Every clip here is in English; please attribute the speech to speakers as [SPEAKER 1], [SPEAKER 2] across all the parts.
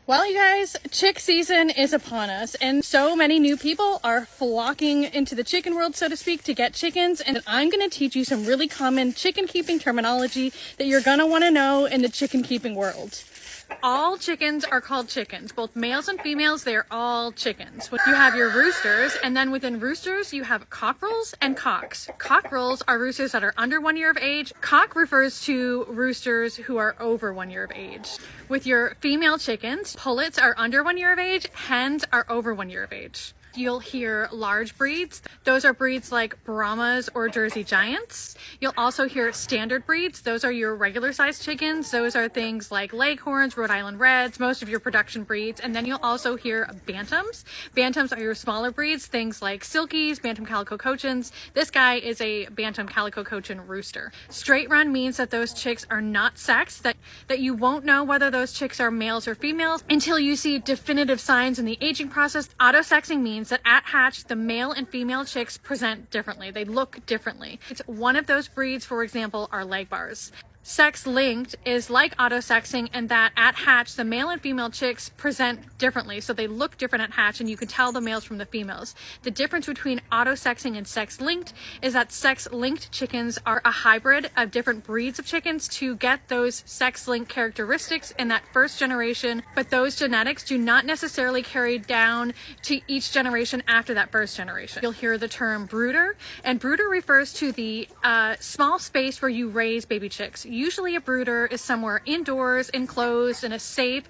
[SPEAKER 1] Well, you guys, chick season is upon us, and so many new people are flocking into the chicken world, so to speak, to get chickens. And I'm going to teach you some really common chicken keeping terminology that you're going to want to know in the chicken keeping world. All chickens are called chickens, both males and females. They're all chickens. You have your roosters, and then within roosters you have cockerels and cocks. Cockerels are roosters that are under 1 year of age. Cock refers to roosters who are over 1 year of age. With your female chickens, pullets are under 1 year of age. Hens are over 1 year of age. You'll hear large breeds. Those are breeds like Brahmas or Jersey Giants. You'll also hear standard breeds. Those are your regular sized chickens. Those are things like Leghorns, Rhode Island Reds, most of your production breeds. And then you'll also hear bantams. Bantams are your smaller breeds, things like Silkies, Bantam Calico Cochins. This guy is a Bantam Calico Cochin rooster. Straight run means that those chicks are not sexed, that you won't know whether those chicks are males or females until you see definitive signs in the aging process. Auto-sexing means that at hatch, the male and female chicks present differently. They look differently. It's one of those breeds, for example, are leg bars. Sex linked is like auto-sexing, and that at hatch, the male and female chicks present differently. So they look different at hatch, and you can tell the males from the females. The difference between auto-sexing and sex linked is that sex linked chickens are a hybrid of different breeds of chickens to get those sex linked characteristics in that first generation, but those genetics do not necessarily carry down to each generation after that first generation. You'll hear the term brooder, and brooder refers to the small space where you raise baby chicks. Usually a brooder is somewhere indoors, enclosed, in a safe,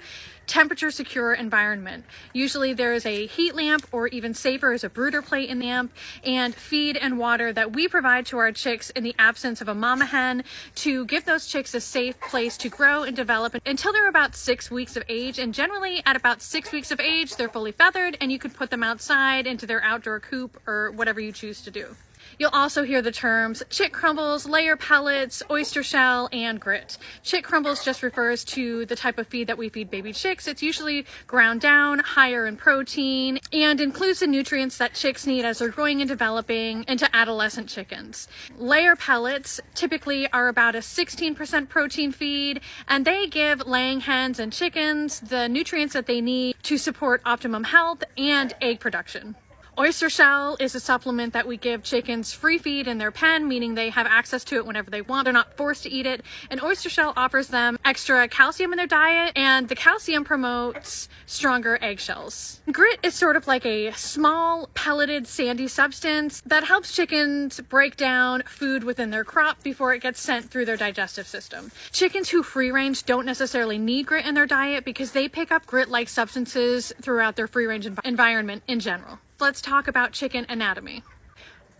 [SPEAKER 1] temperature secure environment. Usually there is a heat lamp, or even safer is a brooder plate in the lamp, and feed and water that we provide to our chicks in the absence of a mama hen to give those chicks a safe place to grow and develop until they're about 6 weeks of age. And generally at about 6 weeks of age, they're fully feathered and you can put them outside into their outdoor coop or whatever you choose to do. You'll also hear the terms chick crumbles, layer pellets, oyster shell, and grit. Chick crumbles just refers to the type of feed that we feed baby chicks. It's usually ground down, higher in protein, and includes the nutrients that chicks need as they're growing and developing into adolescent chickens. Layer pellets typically are about a 16% protein feed, and they give laying hens and chickens the nutrients that they need to support optimum health and egg production. Oyster shell is a supplement that we give chickens free feed in their pen, meaning they have access to it whenever they want. They're not forced to eat it. And oyster shell offers them extra calcium in their diet, and the calcium promotes stronger eggshells. Grit is sort of like a small pelleted sandy substance that helps chickens break down food within their crop before it gets sent through their digestive system. Chickens who free range don't necessarily need grit in their diet because they pick up grit-like substances throughout their free range environment in general. Let's talk about chicken anatomy.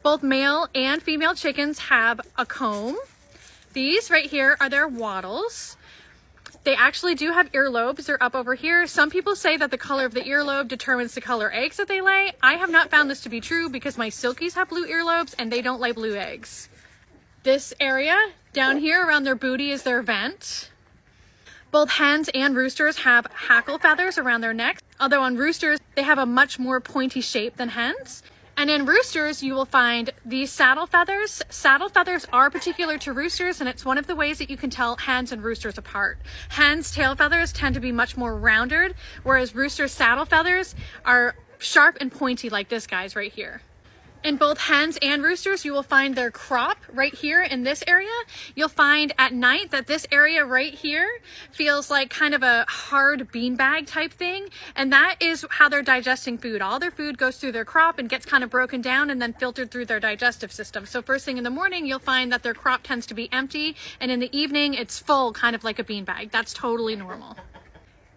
[SPEAKER 1] Both male and female chickens have a comb. These right here are their wattles. They actually do have earlobes. They're up over here. Some people say that the color of the earlobe determines the color eggs that they lay. I have not found this to be true because my silkies have blue earlobes and they don't lay blue eggs. This area down here around their booty is their vent. Both hens and roosters have hackle feathers around their necks, although on roosters, they have a much more pointy shape than hens. And in roosters, you will find these saddle feathers. Saddle feathers are particular to roosters, and it's one of the ways that you can tell hens and roosters apart. Hens' tail feathers tend to be much more rounded, whereas roosters' saddle feathers are sharp and pointy like this guy's right here. In both hens and roosters, you will find their crop right here in this area. You'll find at night that this area right here feels like kind of a hard beanbag type thing. And that is how they're digesting food. All their food goes through their crop and gets kind of broken down and then filtered through their digestive system. So first thing in the morning, you'll find that their crop tends to be empty. And in the evening, it's full, kind of like a beanbag. That's totally normal.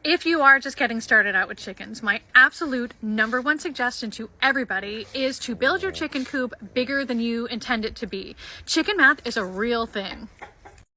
[SPEAKER 1] If you are just getting started out with chickens, my absolute #1 suggestion to everybody is to build your chicken coop bigger than you intend it to be. Chicken math is a real thing.